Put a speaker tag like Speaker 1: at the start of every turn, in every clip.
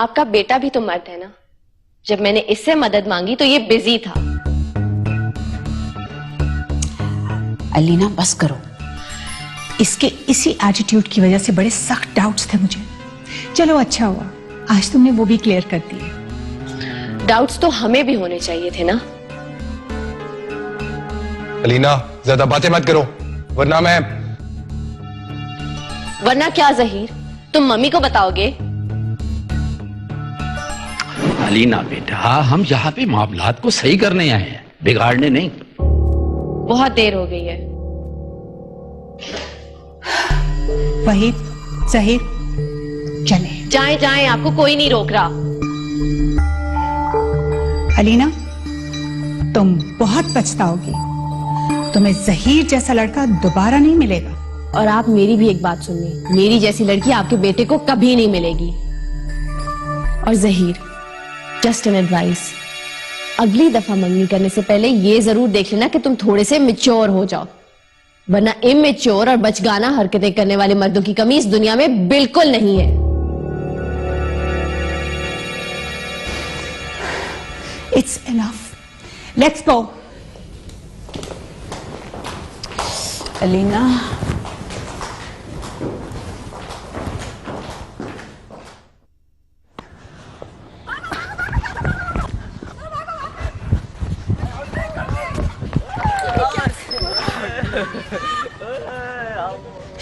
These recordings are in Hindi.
Speaker 1: आपका बेटा भी तो मर्द है ना। जब मैंने इससे मदद मांगी तो ये बिजी था।
Speaker 2: अलीना बस करो, इसके इसी एटीट्यूड की वजह से बड़े सख्त डाउट्स थे मुझे। चलो अच्छा हुआ आज तुमने वो भी क्लियर कर दिए।
Speaker 1: डाउट्स तो हमें भी होने चाहिए थे ना।
Speaker 3: अलीना ज्यादा बातें मत करो
Speaker 1: वरना क्या जहीर, तुम मम्मी को बताओगे?
Speaker 4: अलीना बेटा, हम यहाँ पे मामलात को सही करने आए हैं, बिगाड़ने नहीं।
Speaker 1: बहुत देर हो गई है।
Speaker 2: वहीद, जहीर, चले।
Speaker 1: जाएं जाएं, आपको कोई नहीं रोक रहा।
Speaker 2: अलीना तुम बहुत पछताओगी, तुम्हें जहीर जैसा लड़का दोबारा नहीं मिलेगा।
Speaker 1: और आप मेरी भी एक बात सुनिए, मेरी जैसी लड़की आपके बेटे को कभी नहीं मिलेगी। और जहीर, जस्ट एन एडवाइस, अगली दफा मंगनी करने से पहले ये जरूर देख लेना कि तुम थोड़े से मैच्योर हो जाओ, वरना इमैच्योर और बचगाना हरकतें करने वाले मर्दों की कमी इस दुनिया में बिल्कुल नहीं है।
Speaker 2: It's enough, let's go. Alina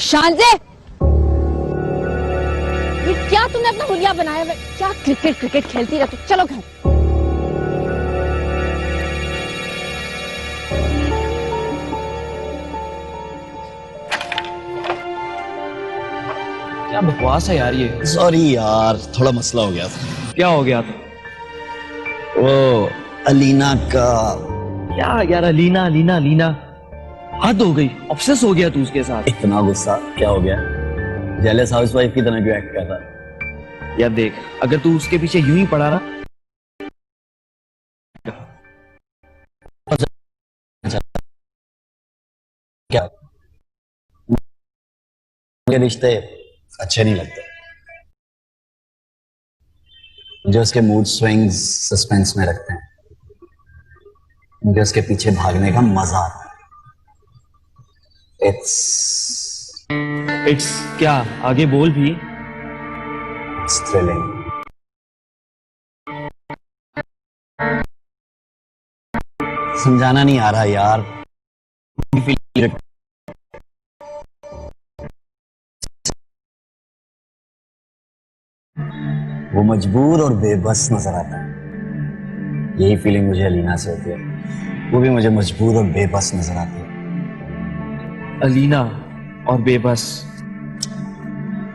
Speaker 5: Shanze, ये क्या तुमने अपना हुलिया बनाया है? क्या क्रिकेट खेलती रहती? चलो घर।
Speaker 6: क्या बकवास है यार ये।
Speaker 7: सॉरी यार, थोड़ा मसला हो गया था।
Speaker 6: क्या हो गया था?
Speaker 7: वो अलीना का।
Speaker 6: क्या यार, अलीना अलीना अलीना, हद हो गई। ऑब्सेस हो गया तू उसके साथ।
Speaker 7: इतना गुस्सा क्या हो गया? जेलस हाउसवाइफ की तरह क्यों एक्ट कर रहा?
Speaker 6: यार देख, अगर तू उसके पीछे यूं ही पड़ा ना,
Speaker 7: क्या मुझे रिश्ते अच्छे नहीं लगते। मुझे उसके मूड स्विंग्स सस्पेंस में रखते हैं। मुझे उसके पीछे भागने का मजा आता है।
Speaker 6: इट्स क्या? आगे बोल भी।
Speaker 7: It's thrilling. समझाना नहीं आ रहा यार। वो मजबूर और बेबस नजर आता है। यही फीलिंग मुझे अलीना से होती है। वो भी मुझे मजबूर और बेबस नजर आती है।
Speaker 6: अलीना और बेबस।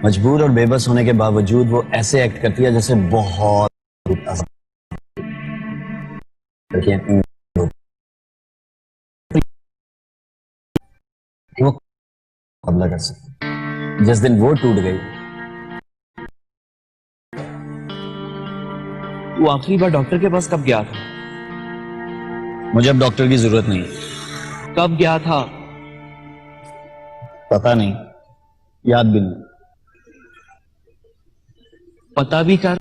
Speaker 7: मजबूर और बेबस होने के बावजूद वो ऐसे एक्ट करती है जैसे बहुत वो कबला कर सकती। जिस दिन वो टूट गई,
Speaker 6: वो आखिरी बार डॉक्टर के पास कब गया था?
Speaker 7: मुझे अब डॉक्टर की जरूरत नहीं है।
Speaker 6: कब गया था?
Speaker 7: पता नहीं, याद भी नहीं।
Speaker 6: पता भी कर।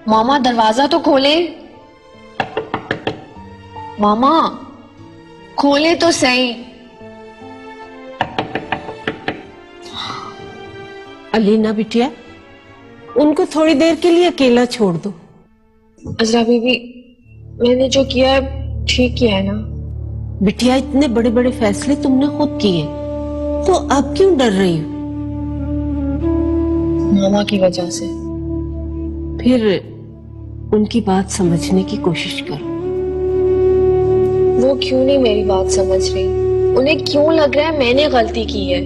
Speaker 1: मामा दरवाजा तो खोले। मामा खोले तो सही।
Speaker 2: अलीना बिटिया, उनको थोड़ी देर के लिए अकेला छोड़ दो।
Speaker 1: अजरा बीबी, मैंने जो किया है ठीक किया है ना?
Speaker 2: बिटिया, इतने बड़े बड़े फैसले तुमने खुद किए, तो अब क्यों डर रही हो?
Speaker 1: मामा की वजह से।
Speaker 2: फिर उनकी बात समझने की कोशिश करो।
Speaker 1: वो क्यों नहीं मेरी बात समझ रही? उन्हें क्यों लग रहा है मैंने गलती की है?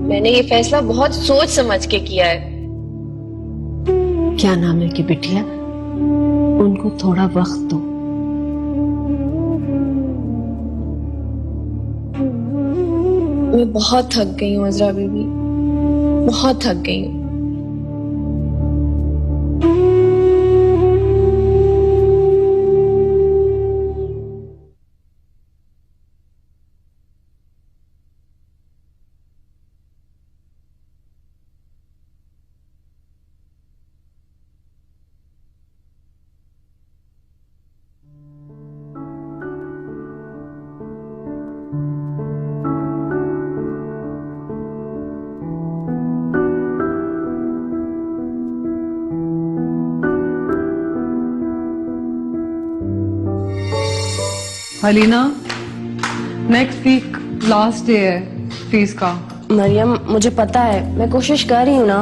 Speaker 1: मैंने ये फैसला बहुत सोच समझ के किया है।
Speaker 2: क्या नाम है कि बिटिया, उनको थोड़ा वक्त दो।
Speaker 1: मैं बहुत थक गई हूँ अजरा बीबी, बहुत थक गई हूँ।
Speaker 8: Alina, next week last day है फीस का।
Speaker 1: मरियम, मुझे पता है, मैं कोशिश कर रही हूँ ना।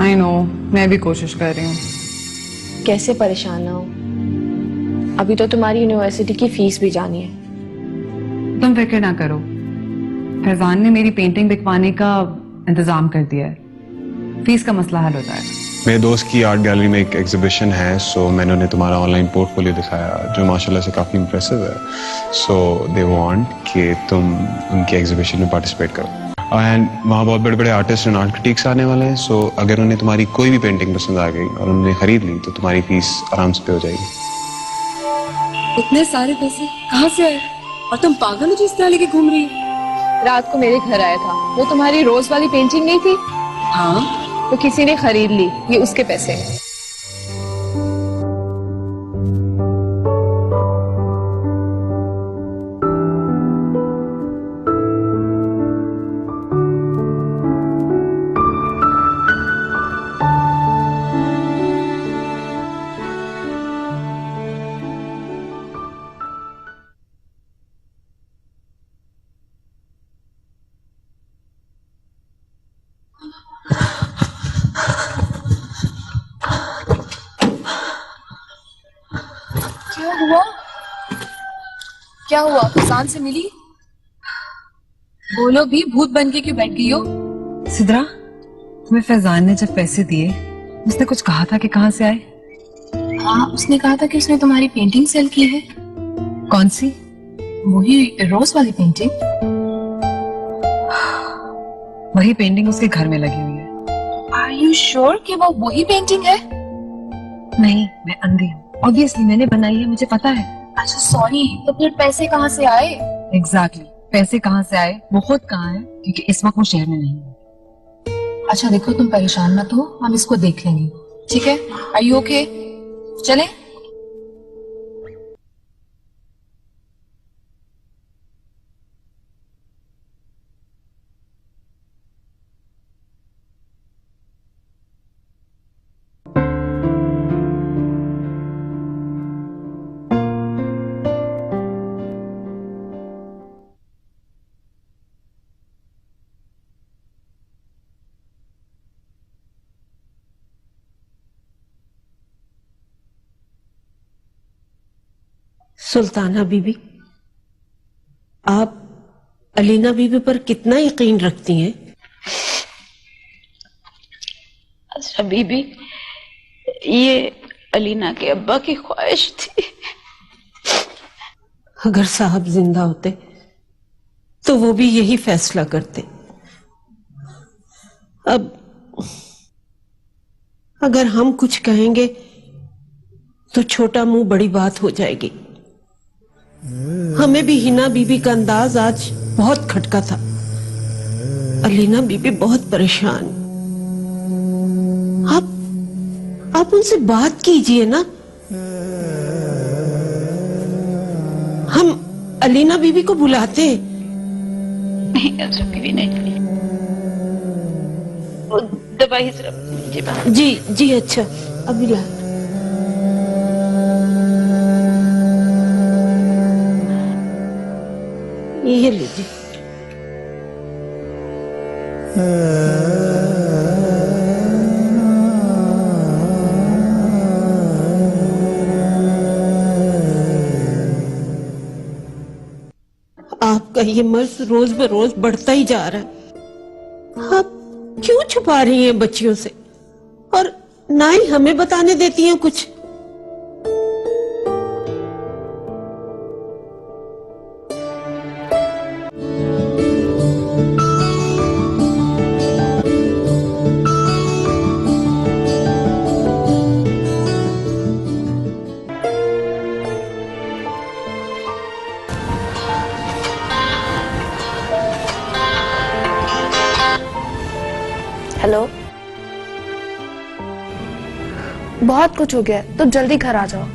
Speaker 8: आई नो, मैं भी कोशिश कर रही हूँ।
Speaker 1: कैसे परेशान ना हो, अभी तो तुम्हारी यूनिवर्सिटी की फीस भी जानी है।
Speaker 8: तुम फिक्र ना करो, फैजान ने मेरी पेंटिंग बिकवाने का इंतजाम कर दिया है, फीस का मसला हल हो जाएगा।
Speaker 3: मेरे दोस्त की आर्ट गैलरी में एक एग्जीबिशन है, सो मैंने उन्हें तुम्हारा ऑनलाइन पोर्टफोलियो दिखाया जो माशाल्लाह से काफी इंप्रेसिव है। सो दे वांट कि तुम उनकी एग्जीबिशन में पार्टिसिपेट करो एंड वहाँ बहुत बड़े बड़े आर्टिस्ट एंड आर्ट क्रिटिक्स आने वाले हैं। सो अगर उन्हें तुम्हारी कोई भी पेंटिंग पसंद आ गई और उन्होंने खरीद ली तो तुम्हारी फीस आराम से पे हो जाएगी।
Speaker 9: इतने सारे पैसे कहाँ से आए? और तुम पागल हो जिस तरह लेके घूम रही हो?
Speaker 1: रात को मेरे घर आया था, वो तुम्हारी रोज वाली पेंटिंग नहीं थी?
Speaker 9: हाँ,
Speaker 1: तो किसी ने खरीद ली, ये उसके पैसे हैं।
Speaker 9: क्या हुआ? फैजान से मिली? बोलो भी, भूत बन के क्यों बैठ गई हो?
Speaker 8: सिद्रा, तुम्हें फैजान ने जब पैसे दिए उसने कुछ कहा था कि कहाँ से आए?
Speaker 9: हाँ, उसने कहा था कि उसने तुम्हारी पेंटिंग सेल की है।
Speaker 8: कौन सी?
Speaker 9: वही रोज वाली पेंटिंग।
Speaker 8: वही पेंटिंग उसके घर में लगी हुई है।
Speaker 9: आर यू श्योर कि वो वही पेंटिंग है?
Speaker 8: नहीं, मैं अंधी हूँ, ऑब्वियसली मैंने बनाई है, मुझे पता है।
Speaker 9: अच्छा सॉरी, तो फिर पैसे कहाँ से आए?
Speaker 8: एग्जैक्टली, पैसे कहाँ से आए? वो खुद कहाँ है? क्योंकि इस वक्त वो शहर में नहीं है।
Speaker 9: अच्छा देखो, तुम परेशान मत हो, हम इसको देख लेंगे, ठीक है? Are you okay? चलें?
Speaker 10: सुल्ताना बीबी, आप अलीना बीबी पर कितना यकीन रखती हैं?
Speaker 11: अच्छा बीबी, ये अलीना के अब्बा की ख्वाहिश थी।
Speaker 10: अगर साहब जिंदा होते तो वो भी यही फैसला करते। अब अगर हम कुछ कहेंगे तो छोटा मुंह बड़ी बात हो जाएगी। हमें भी हिना बीबी का अंदाज आज बहुत खटका था। अलीना बीबी बहुत परेशान। आप उनसे बात कीजिए ना। हम अलीना बीबी को बुलाते।
Speaker 11: नहीं अजरा बीबी, नहीं, वो दवाई सिर्फ
Speaker 10: जी जी, अच्छा अभी ला। ये लीजिए। आपका ये मर्ज रोज बरोज बढ़ता ही जा रहा है। आप क्यों छुपा रही हैं बच्चियों से, और ना ही हमें बताने देती हैं कुछ?
Speaker 12: बहुत कुछ हो गया है, तो जल्दी घर आ जाओ।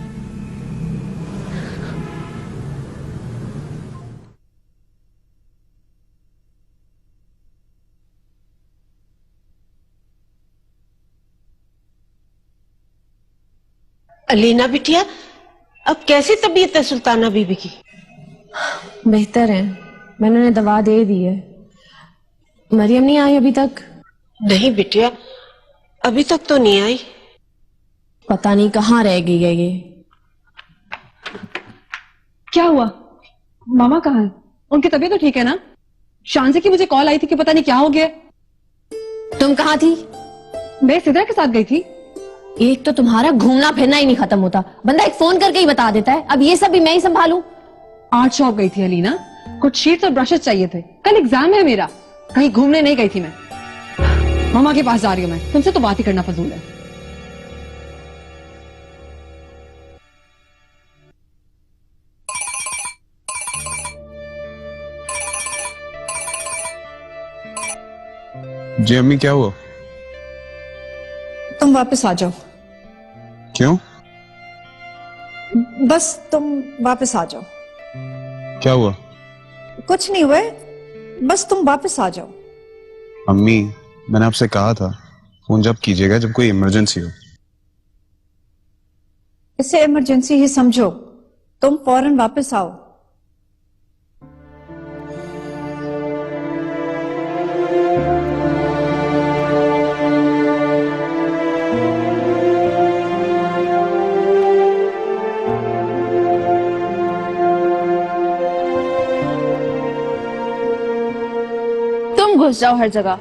Speaker 10: अलीना बिटिया, अब कैसी तबीयत है सुल्ताना बीबी की?
Speaker 1: बेहतर है, मैंने उन्हें दवा दे दी है। मरियम नहीं आई अभी तक?
Speaker 10: नहीं बिटिया, अभी तक तो नहीं आई।
Speaker 1: पता नहीं कहाँ रह गई है ये।
Speaker 8: क्या हुआ? मामा कहाँ है? उनकी तबीयत तो ठीक है ना? शांति की मुझे कॉल आई थी कि पता नहीं क्या हो गया।
Speaker 1: तुम कहाँ थी?
Speaker 8: मैं सिद्रा के साथ गई थी।
Speaker 1: एक तो तुम्हारा घूमना फिरना ही नहीं खत्म होता, बंदा एक फोन करके ही बता देता है। अब ये सब भी मैं ही संभालूं?
Speaker 8: आर्ट शॉप गई थी अलीना, कुछ शीट्स और ब्रशेस चाहिए थे। कल एग्जाम है मेरा, कहीं घूमने नहीं गई थी मैं। मामा के पास जा रही हूँ मैं, तुमसे तो बात ही करना फजूल है।
Speaker 3: जी अम्मी, क्या हुआ?
Speaker 2: तुम वापस आ जाओ।
Speaker 3: क्यों?
Speaker 2: बस तुम वापस आ जाओ।
Speaker 3: क्या हुआ?
Speaker 2: कुछ नहीं हुआ है, बस तुम वापस आ जाओ।
Speaker 3: अम्मी, मैंने आपसे कहा था फोन जब कीजिएगा जब कोई इमरजेंसी हो।
Speaker 2: इसे इमरजेंसी ही समझो, तुम फौरन वापस आओ।
Speaker 12: घुस जाओ हर जगह।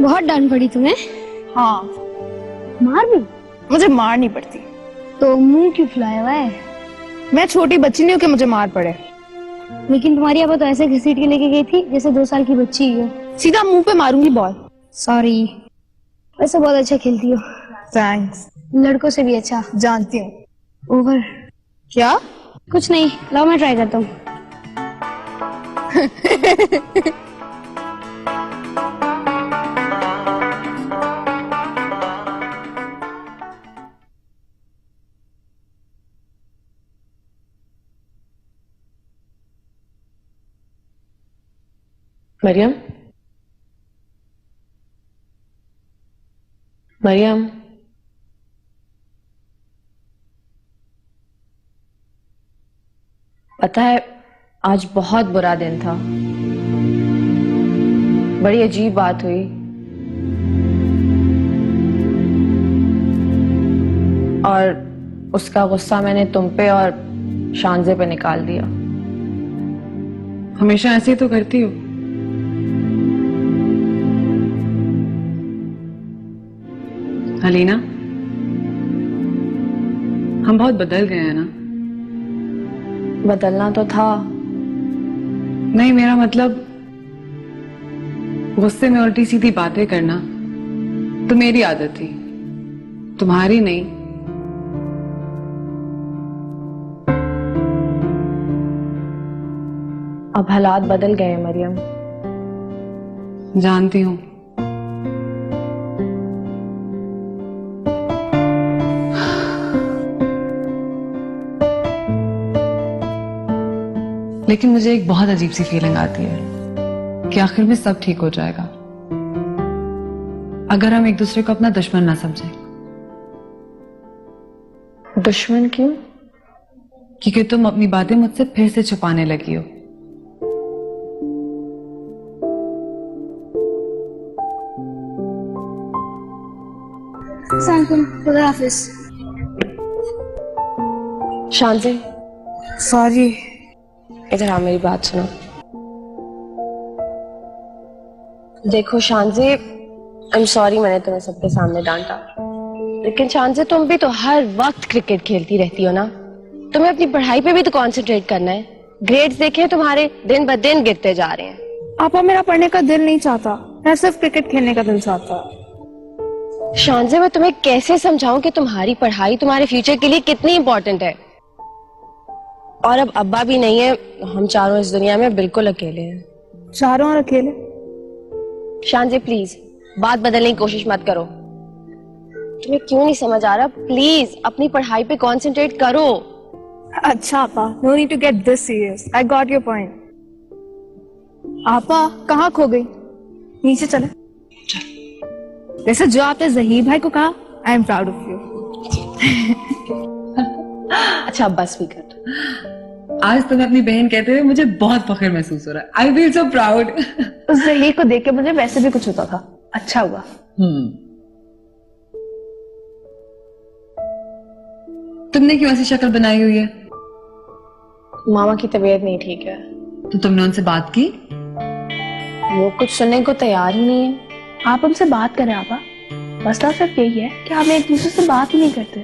Speaker 5: बहुत डांट पड़ी तुम्हें?
Speaker 12: हाँ।
Speaker 5: मार भी?
Speaker 12: मुझे मार नहीं पड़ती।
Speaker 5: तो मुंह क्यों फुलाया हुआ है?
Speaker 12: मैं छोटी बच्ची नहीं हूँ कि मुझे मार पड़े।
Speaker 5: लेकिन तुम्हारी अब तो ऐसे घसीट के लेके गई थी जैसे 2 साल की बच्ची हो।
Speaker 12: सीधा मुंह पे मारूंगी बॉल।
Speaker 5: सॉरी, वैसे बहुत अच्छा खेलती हो।
Speaker 12: थैंक्स।
Speaker 5: लड़कों से भी अच्छा।
Speaker 12: जानती हूँ।
Speaker 5: ओवर।
Speaker 12: क्या?
Speaker 5: कुछ नहीं, लाओ मैं ट्राई करता हूँ।
Speaker 1: मरियम, मरियम, पता है आज बहुत बुरा दिन था। बड़ी अजीब बात हुई। और उसका गुस्सा मैंने तुम पे और शांजे पे निकाल दिया।
Speaker 8: हमेशा ऐसे ही तो करती हो। अलीना, हम बहुत बदल गए हैं ना?
Speaker 1: बदलना तो था।
Speaker 8: नहीं, मेरा मतलब गुस्से में उल्टी सीधी बातें करना तो मेरी आदत थी, तुम्हारी नहीं।
Speaker 1: अब हालात बदल गए हैं मरियम।
Speaker 8: जानती हूं। लेकिन मुझे एक बहुत अजीब सी फीलिंग आती है कि आखिर में सब ठीक हो जाएगा अगर हम एक दूसरे को अपना दुश्मन ना समझें।
Speaker 1: दुश्मन क्यों?
Speaker 8: क्योंकि तुम अपनी बातें मुझसे फिर से छुपाने लगी हो।
Speaker 5: खुदा हाफिज।
Speaker 1: शांति,
Speaker 12: सॉरी।
Speaker 1: इधर आ, मेरी बात सुनो। देखो शांति, आई एम सॉरी मैंने तुम्हें सबके सामने डांटा, लेकिन शांति तुम भी तो हर वक्त क्रिकेट खेलती रहती हो ना। तुम्हें अपनी पढ़ाई पे भी तो कंसंट्रेट करना है। ग्रेड्स देखे तुम्हारे दिन ब दिन गिरते जा रहे हैं।
Speaker 12: आपा, मेरा पढ़ने का दिल नहीं चाहता, मैं सिर्फ क्रिकेट खेलने का दिल चाहता।
Speaker 1: शांति, मैं तुम्हें कैसे समझाऊं कि तुम्हारी पढ़ाई तुम्हारे फ्यूचर के लिए कितनी इंपॉर्टेंट है। और अब अब्बा भी नहीं है, हम चारों इस दुनिया में बिल्कुल अकेले हैं।
Speaker 12: चारों और अकेले?
Speaker 1: शांति प्लीज बात बदलने की कोशिश मत करो। तुम्हें क्यों नहीं समझ आ रहा? प्लीज अपनी पढ़ाई पे कंसंट्रेट करो।
Speaker 12: अच्छा आपा, no need to get this serious. I got your point. आपा कहाँ खो गई? नीचे चले। वैसे जो आपने जहीर भाई को कहा, I am proud of you.
Speaker 1: अच्छा अब बस भी कर।
Speaker 8: आज तुम्हें अपनी बहन कहते हुए मुझे बहुत फख्र महसूस हो रहा है। I feel so proud.
Speaker 12: उस जहीर को देख के मुझे वैसे भी कुछ होता था। अच्छा हुआ।
Speaker 8: तुमने क्यों ऐसी शक्ल बनाई हुई है?
Speaker 1: मामा की तबीयत नहीं ठीक है।
Speaker 8: तो तुमने उनसे बात की?
Speaker 1: वो कुछ सुनने को तैयार ही नहीं है।
Speaker 12: आप हमसे बात करें आपा। मसला सिर्फ यही है कि हम एक दूसरे से बात ही नहीं करते।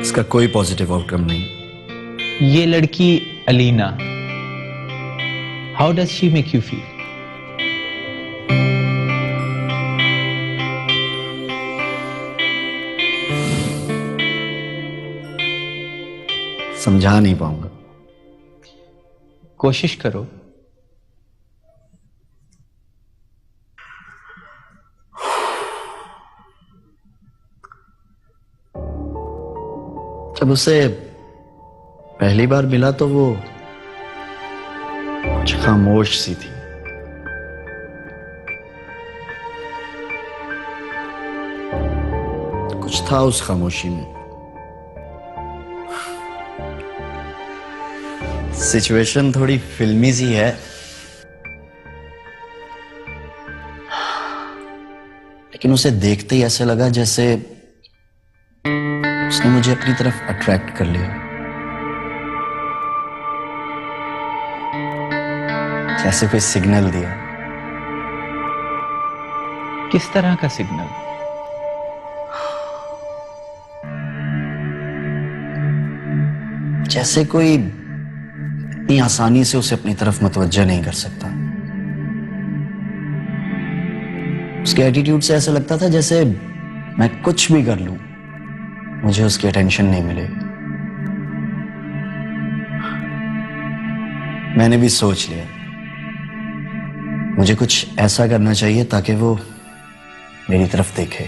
Speaker 7: इसका कोई पॉजिटिव आउटकम नहीं।
Speaker 13: ये लड़की Alina, how does she make you feel?
Speaker 7: समझा नहीं पाऊंगा।
Speaker 13: कोशिश करो।
Speaker 7: जब उसे पहली बार मिला तो वो कुछ खामोश सी थी। कुछ था उस खामोशी में। सिचुएशन थोड़ी फिल्मी सी है, लेकिन उसे देखते ही ऐसे लगा जैसे उसने मुझे अपनी तरफ अट्रैक्ट कर लिया। जैसे कोई सिग्नल दिया।
Speaker 13: किस तरह का सिग्नल?
Speaker 7: जैसे कोई इतनी आसानी से उसे अपनी तरफ मुतवज्जह नहीं कर सकता। उसके एटीट्यूड से ऐसा लगता था जैसे मैं कुछ भी कर लूं मुझे उसकी अटेंशन नहीं मिलेगी। मैंने भी सोच लिया मुझे कुछ ऐसा करना चाहिए ताकि वो मेरी तरफ देखे,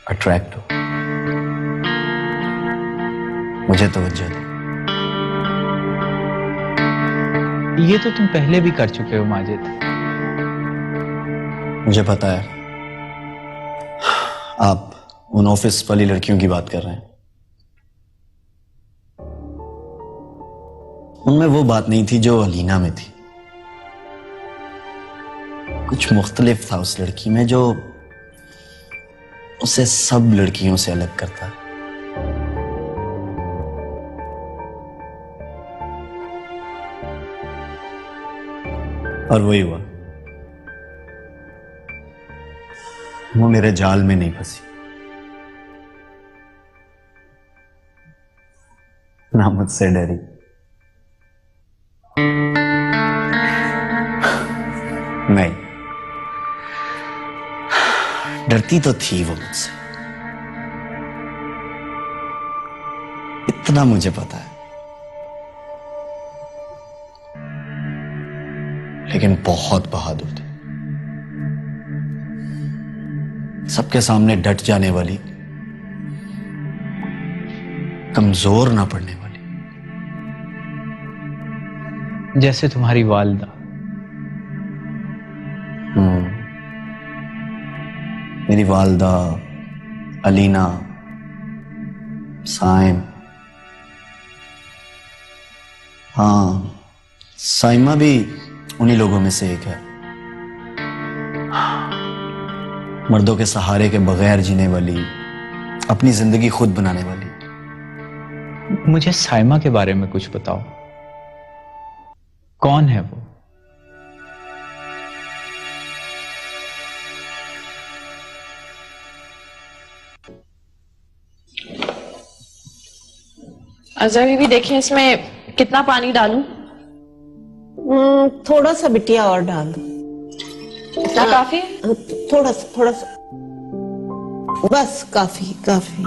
Speaker 7: अट्रैक्ट हो, मुझे तवज्जो दे।
Speaker 13: ये तो तुम पहले भी कर चुके हो माजिद।
Speaker 7: मुझे पता है आप उन ऑफिस वाली लड़कियों की बात कर रहे हैं। उनमें वो बात नहीं थी जो अलीना में थी। कुछ मुख्तलिफ था उस लड़की में जो उसे सब लड़कियों से अलग करता है। और वही हुआ, वो मेरे जाल में नहीं फंसी, ना मुझसे डरी। नहीं, डरती तो थी वो मुझसे, इतना मुझे पता है, लेकिन बहुत बहादुर थी। सबके सामने डट जाने वाली, कमजोर ना पड़ने वाली।
Speaker 13: जैसे तुम्हारी वालिदा।
Speaker 7: मेरी वालिदा, अलीना, साइम। हाँ, साइमा भी उन्हीं लोगों में से एक है। मर्दों के सहारे के बगैर जीने वाली, अपनी जिंदगी खुद बनाने वाली।
Speaker 13: मुझे साइमा के बारे में कुछ बताओ, कौन है वो?
Speaker 1: अजहर बीबी देखें इसमें कितना पानी डालूं?
Speaker 10: थोड़ा सा बिटिया और डाल दो।
Speaker 1: इतना काफी है?
Speaker 10: थोड़ा सा बस काफी काफी।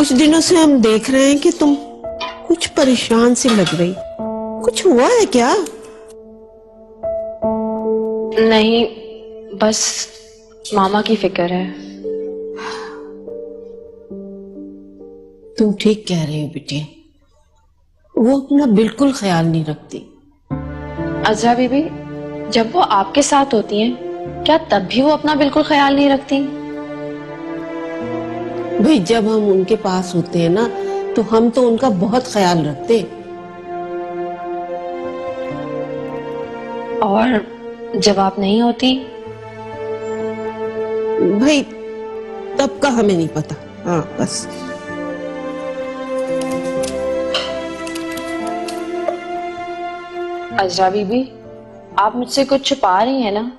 Speaker 10: कुछ दिनों से हम देख रहे हैं कि तुम कुछ परेशान सी लग रही। कुछ हुआ है क्या?
Speaker 1: नहीं, बस मामा की फिक्र है।
Speaker 10: तुम ठीक कह रही हो बेटी, वो अपना बिल्कुल ख्याल नहीं रखती।
Speaker 1: अजरा बीबी, जब वो आपके साथ होती हैं, क्या तब भी वो अपना बिल्कुल ख्याल नहीं रखती?
Speaker 10: भाई जब हम उनके पास होते हैं ना, तो हम तो उनका बहुत ख्याल रखते।
Speaker 1: और जब आप नहीं होती?
Speaker 10: भाई तब का हमें नहीं पता। हाँ बस।
Speaker 1: अजरा बीबी, आप मुझसे कुछ छुपा रही हैं ना?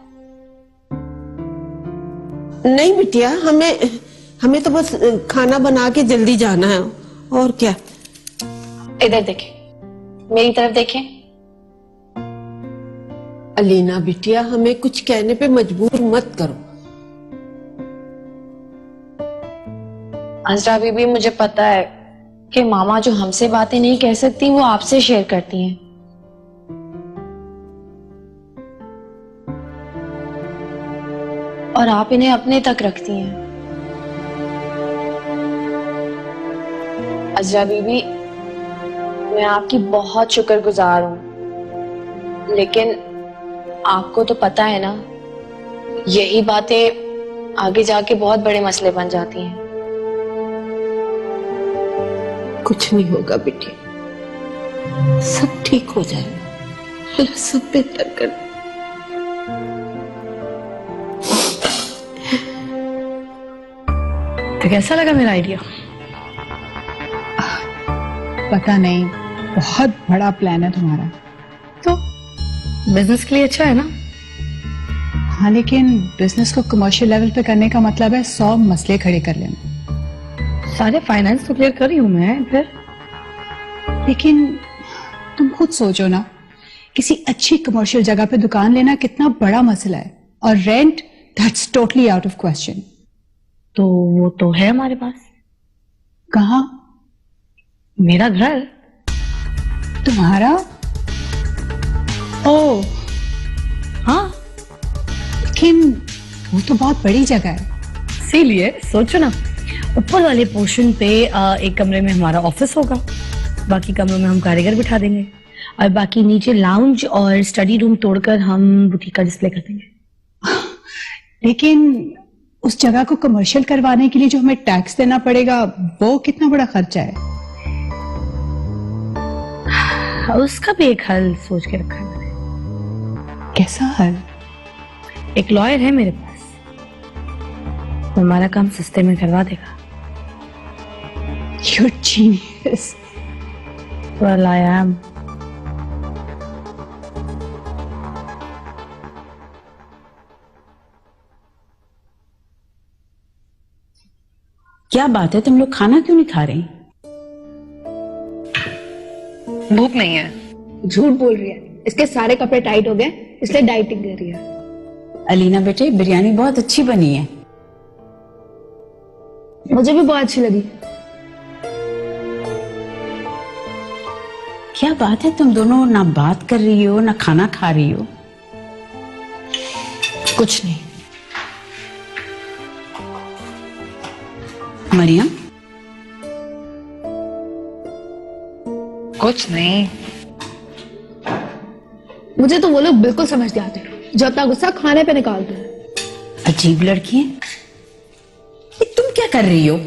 Speaker 10: नहीं बिटिया, हमें तो बस खाना बना के जल्दी जाना है, और क्या।
Speaker 1: इधर देखें, मेरी तरफ देखें।
Speaker 10: अलीना बिटिया, हमें कुछ कहने पे मजबूर मत करो।
Speaker 1: अजरा बीबी, मुझे पता है कि मामा जो हमसे बातें नहीं कह सकती, वो आपसे शेयर करती हैं। और आप इन्हें अपने तक रखती हैं। अजरा बीबी, मैं आपकी बहुत शुक्रगुजार हूं, लेकिन आपको तो पता है ना, यही बातें आगे जाके बहुत बड़े मसले बन जाती हैं।
Speaker 10: कुछ नहीं होगा बेटी, सब ठीक हो जाएगा। अल्लाह सब बेहतर कर।
Speaker 2: तो कैसा लगा मेरा आइडिया? पता नहीं, बहुत बड़ा प्लान है तुम्हारा। तो बिजनेस के लिए अच्छा है ना? हाँ, लेकिन बिजनेस को कमर्शियल लेवल पे करने का मतलब है 100 मसले खड़े कर लेना। सारे फाइनेंस तो क्लियर कर रही हूं मैं फिर। लेकिन तुम खुद सोचो ना, किसी अच्छी कमर्शियल जगह पे दुकान लेना कितना बड़ा मसला है, और rent that's totally out of question. तो वो तो है हमारे पास। कहाँ? मेरा घर। तुम्हारा? ओ हाँ, लेकिन वो तो बहुत बड़ी जगह है। इसीलिए सोचो ना, ऊपर वाले पोर्शन पे एक कमरे में हमारा ऑफिस होगा, बाकी कमरों में हम कारीगर बिठा देंगे, और बाकी नीचे लाउंज और स्टडी रूम तोड़कर हम बुटीक का डिस्प्ले कर देंगे। लेकिन उस जगह को कमर्शियल करवाने के लिए जो हमें टैक्स देना पड़ेगा, वो कितना बड़ा खर्चा है। उसका भी एक हल सोच के रखा है मैंने। कैसा हल? एक लॉयर है मेरे पास, वो हमारा काम सस्ते में करवा देगा। You're genius. Well, I am.
Speaker 11: क्या बात है, तुम लोग खाना क्यों नहीं खा रहे?
Speaker 12: भूख नहीं है। झूठ बोल रही है, इसके सारे कपड़े टाइट हो गए, इसलिए डाइटिंग कर रही है।
Speaker 11: अलीना बेटे, बिरयानी बहुत अच्छी बनी है।
Speaker 12: मुझे भी बहुत अच्छी लगी।
Speaker 11: क्या बात है, तुम दोनों ना बात कर रही हो ना खाना खा रही हो?
Speaker 12: कुछ नहीं।
Speaker 11: मरियम?
Speaker 12: कुछ नहीं। मुझे तो वो लोग बिल्कुल समझ नहीं आते जो अपना गुस्सा खाने पे निकालते हैं।
Speaker 11: अजीब लड़की है। तुम क्या कर रही हो?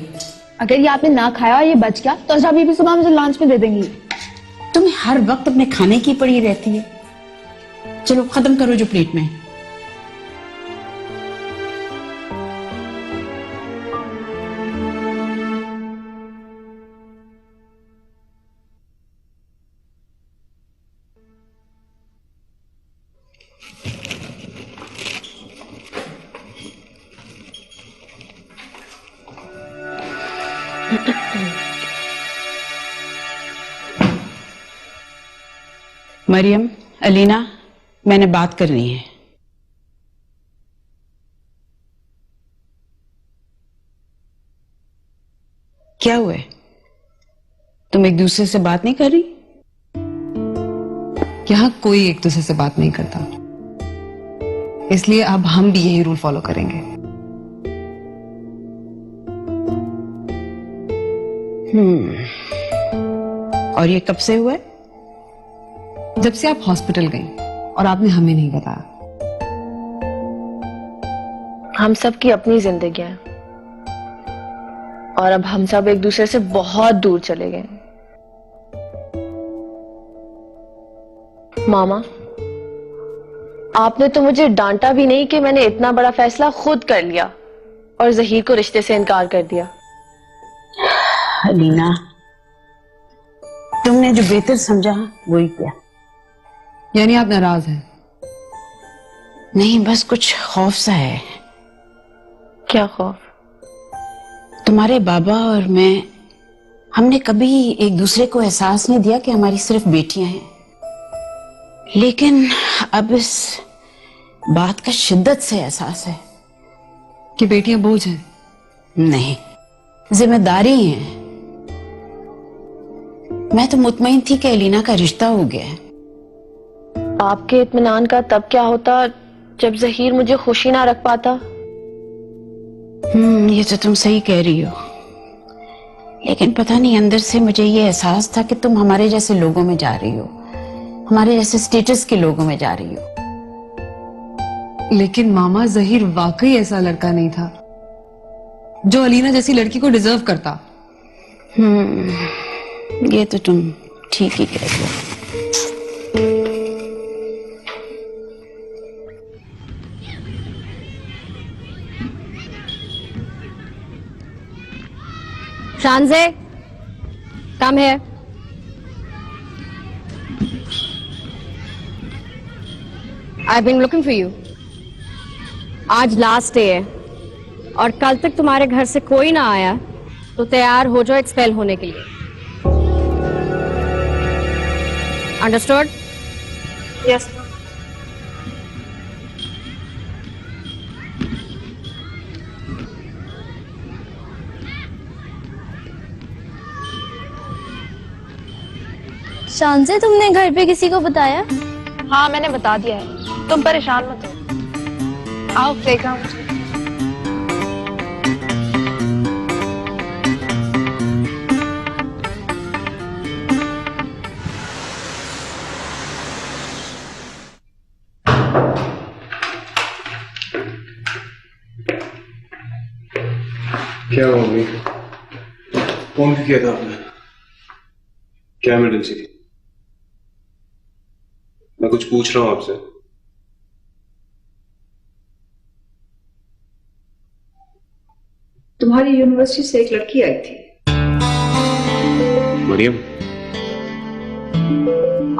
Speaker 12: अगर ये आपने ना खाया और ये बच गया तो अजरा बीबी सुबह मुझे लंच में दे देंगी।
Speaker 11: तुम्हें हर वक्त अपने खाने की पड़ी रहती है। चलो खत्म करो जो प्लेट में है। मरियम, अलीना, मैंने बात करनी है। क्या हुआ है? तुम एक दूसरे से बात नहीं कर रही?
Speaker 8: यहाँ कोई एक दूसरे से बात नहीं करता, इसलिए अब हम भी यही रूल फॉलो करेंगे।
Speaker 11: और ये कब से हुआ है?
Speaker 8: जब से आप हॉस्पिटल गई और आपने हमें नहीं बताया।
Speaker 1: हम सब की अपनी जिंदगी है और अब हम सब एक दूसरे से बहुत दूर चले गए। मामा, आपने तो मुझे डांटा भी नहीं कि मैंने इतना बड़ा फैसला खुद कर लिया और जहीर को रिश्ते से इनकार कर दिया।
Speaker 11: अलीना, तुमने जो बेहतर समझा वही किया।
Speaker 8: यानी आप नाराज हैं?
Speaker 11: नहीं, बस कुछ खौफ सा है।
Speaker 1: क्या खौफ?
Speaker 11: तुम्हारे बाबा और मैं, हमने कभी एक दूसरे को एहसास नहीं दिया कि हमारी सिर्फ बेटियां हैं, लेकिन अब इस बात का शिद्दत से एहसास है
Speaker 8: कि बेटियां बोझ हैं।
Speaker 11: नहीं, जिम्मेदारी हैं। मैं तो मुतमईन थी कि अलीना का रिश्ता हो गया है।
Speaker 1: आपके इत्मीनान का तब क्या होता जब जहीर मुझे खुशी ना रख पाता?
Speaker 11: ये तो तुम सही कह रही हो, लेकिन पता नहीं अंदर से मुझे ये एहसास था कि तुम हमारे जैसे लोगों में जा रही हो, हमारे जैसे स्टेटस के लोगों में जा रही हो।
Speaker 8: लेकिन मामा, जहीर वाकई ऐसा लड़का नहीं था जो अलीना जैसी लड़की को डिजर्व करता।
Speaker 11: ये तो तुम ठीक ही कह रही हो।
Speaker 1: शानज़े, come here. I've been looking for you. आज लास्ट डे है और कल तक तुम्हारे घर से कोई ना आया तो तैयार हो जाओ एक्सपेल होने के लिए। अंडरस्टूड? यस।
Speaker 12: शानज़े, तुमने घर पे किसी को बताया?
Speaker 5: हाँ, मैंने बता दिया है, तुम परेशान मत हो। आओ प्लेग्राउंड।
Speaker 3: क्या हुआ मम्मी? फोन किया था आपने? क्या इमरजेंसी थी? मैं कुछ पूछ रहा हूं आपसे।
Speaker 2: तुम्हारी यूनिवर्सिटी से एक लड़की आई थी।
Speaker 3: मरियम?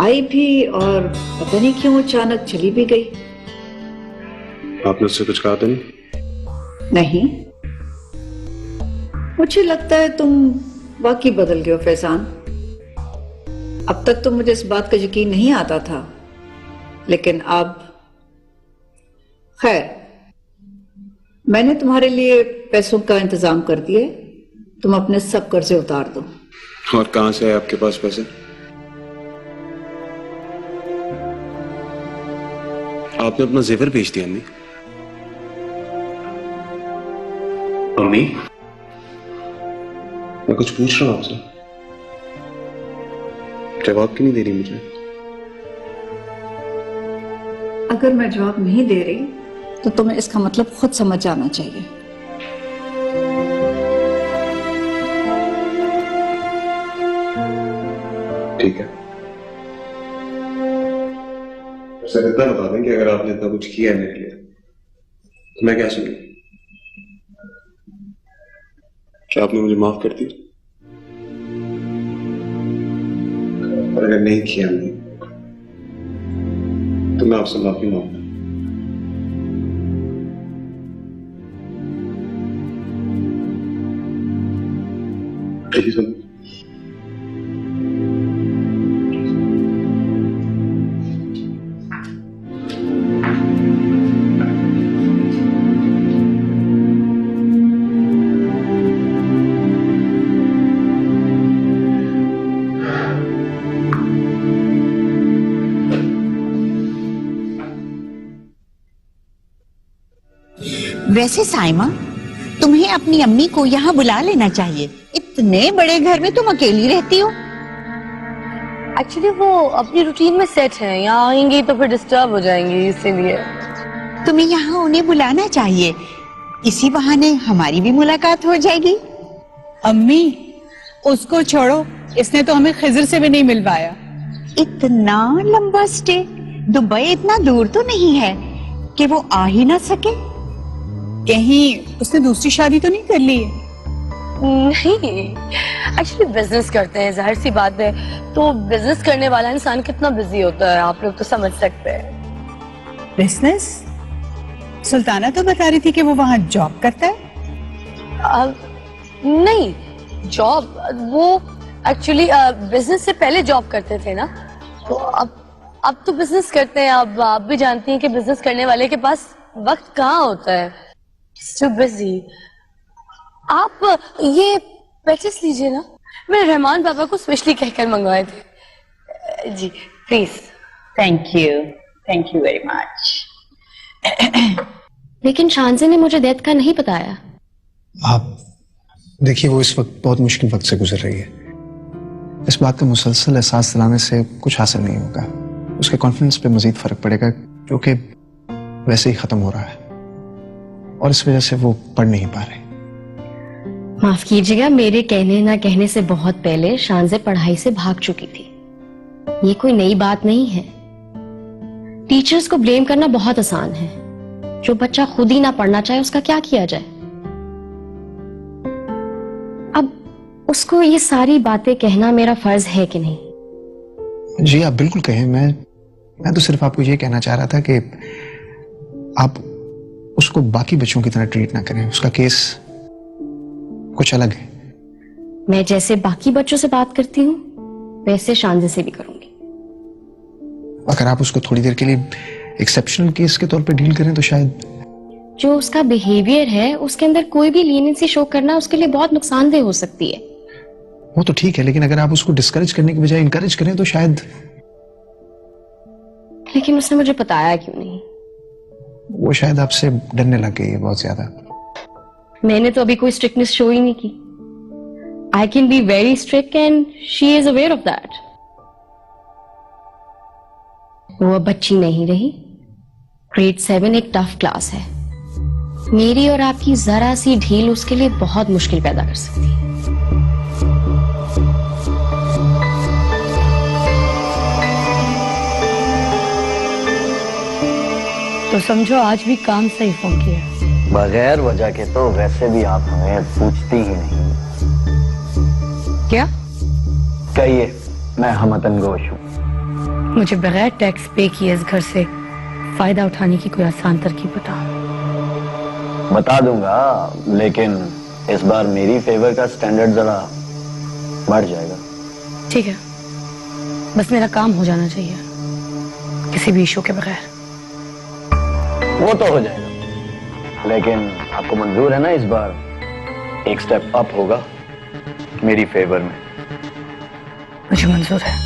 Speaker 2: आई भी और पता नहीं क्यों अचानक चली भी गई।
Speaker 3: आपने उससे कुछ कहा तो नहीं?
Speaker 2: नहीं, मुझे लगता है तुम वाकई बदल गए हो फैजान। अब तक तो मुझे इस बात का यकीन नहीं आता था, लेकिन अब खैर, मैंने तुम्हारे लिए पैसों का इंतजाम कर दिया। तुम अपने सब कर्जे उतार दो।
Speaker 3: और कहां से है आपके पास पैसे? आपने अपना जेवर बेच दिया अम्मी? अम्मी, मैं कुछ पूछ रहा हूं आपसे, जवाब क्यों नहीं दे रही मुझे?
Speaker 2: अगर मैं जवाब नहीं दे रही तो तुम्हें इसका मतलब खुद समझ जाना चाहिए।
Speaker 3: ठीक है, सर इतना बता दें कि अगर आपने इतना कुछ किया है मेरे लिए तो मैं क्या समझूं? क्या आपने मुझे माफ कर दी? और अगर नहीं किया मैंने तो मैं आपसे माफी मांगता हूं। प्लीज
Speaker 11: वैसे साइमा, तुम्हें अपनी अम्मी को यहाँ बुला लेना चाहिए। इतने बड़े घर में तुम अकेली रहती हो।
Speaker 9: एक्चुअली वो अपनी रूटीन में सेट है, यहाँ आएंगी तो फिर डिस्टर्ब हो जाएंगी, इसीलिए।
Speaker 11: तुम्हें यहाँ उन्हें बुलाना चाहिए, इसी बहाने हमारी भी मुलाकात हो जाएगी।
Speaker 2: अम्मी उसको छोड़ो, इसने तो हमें खिजर से भी नहीं मिलवाया।
Speaker 11: इतना लंबा स्टे, दुबई इतना दूर तो नहीं है कि वो आ ही ना सके।
Speaker 2: कहीं उसने दूसरी शादी तो नहीं कर ली है?
Speaker 9: नहीं, एक्चुअली बिजनेस करते हैं, जाहिर सी बात है। तो बिजनेस करने वाला इंसान कितना बिजी होता है, आप लोग तो समझ सकते हैं।
Speaker 2: बिजनेस? सुल्ताना तो बता रही थी कि वो वहाँ जॉब करता है।
Speaker 9: नहीं, जॉब वो एक्चुअली बिजनेस से पहले जॉब करते थे ना, तो अब तो बिजनेस करते हैं। अब आप भी जानती हैं कि बिजनेस करने वाले के पास वक्त कहाँ होता है, टू बिजी। आप ये पैचेस लीजिए ना, मैंने रहमान बाबा को स्पेशली कहकर मंगवाए थे। जी please.
Speaker 11: Thank you very much.
Speaker 1: लेकिन शानज़े ने मुझे डेथ का नहीं बताया।
Speaker 3: आप देखिए, वो इस वक्त बहुत मुश्किल वक्त से गुजर रही है। इस बात का मुसलसल एहसास दिलाने से कुछ हासिल नहीं होगा। उसके कॉन्फिडेंस पे मजीद फर्क पड़ेगा, जो कि वैसे ही खत्म हो रहा है, और इस वजह से वो पढ़ नहीं पा रहे।
Speaker 1: माफ कीजिएगा, मेरे कहने ना कहने से बहुत पहले शानज़े पढ़ाई से भाग चुकी थी। ये कोई नई बात नहीं है। टीचर्स को ब्लेम करना बहुत आसान है। जो बच्चा खुद ही ना पढ़ना चाहे उसका क्या किया जाए। अब उसको ये सारी बातें कहना मेरा फर्ज है कि नहीं?
Speaker 3: जी आप बिल्कुल कहें। मैं तो सिर्फ आपको ये कहना चाह रहा था कि आप उसको बाकी बच्चों की तरह ट्रीट ना करें। उसका केस कुछ अलग है।
Speaker 1: मैं जैसे बाकी बच्चों से बात करती हूँ वैसे शानज़े से भी करूंगी।
Speaker 3: अगर आप उसको थोड़ी देर के लिए एक्सेप्शनल केस के तौर पे डील करें तो शायद।
Speaker 1: जो उसका बिहेवियर है उसके अंदर कोई भी लीनियंसी शो करना उसके लिए बहुत नुकसानदेह हो सकती है।
Speaker 3: वो तो ठीक है, लेकिन अगर आप उसको डिस्करेज करने की बजाय इंकरेज करें तो शायद।
Speaker 1: लेकिन उसने मुझे बताया क्यों नहीं?
Speaker 3: वो शायद आपसे डरने लग गई है बहुत ज्यादा।
Speaker 1: मैंने तो अभी कोई स्ट्रिक्टनेस शो ही नहीं की। I can be very strict and she is aware of that. वो अब बच्ची नहीं रही। ग्रेड 7 एक टफ क्लास है। मेरी और आपकी जरा सी ढील उसके लिए बहुत मुश्किल पैदा कर सकती है।
Speaker 9: तो समझो आज भी काम सही फोन किया।
Speaker 7: बगैर वजह के तो वैसे भी आप हमें पूछती ही नहीं।
Speaker 9: क्या?
Speaker 7: कहिए, मैं हमतन गोश हूँ।
Speaker 9: मुझे बगैर टैक्स पे किए इस घर से फायदा उठाने की कोई आसान तरकीब
Speaker 7: बता दूंगा, लेकिन इस बार मेरी फेवर का स्टैंडर्ड जरा बढ़ जाएगा।
Speaker 9: ठीक है, बस मेरा काम हो जाना चाहिए किसी भी इशू के बगैर।
Speaker 7: वो तो हो जाएगा, लेकिन आपको मंजूर है ना इस बार एक स्टेप अप होगा मेरी फेवर में?
Speaker 9: मुझे मंजूर है।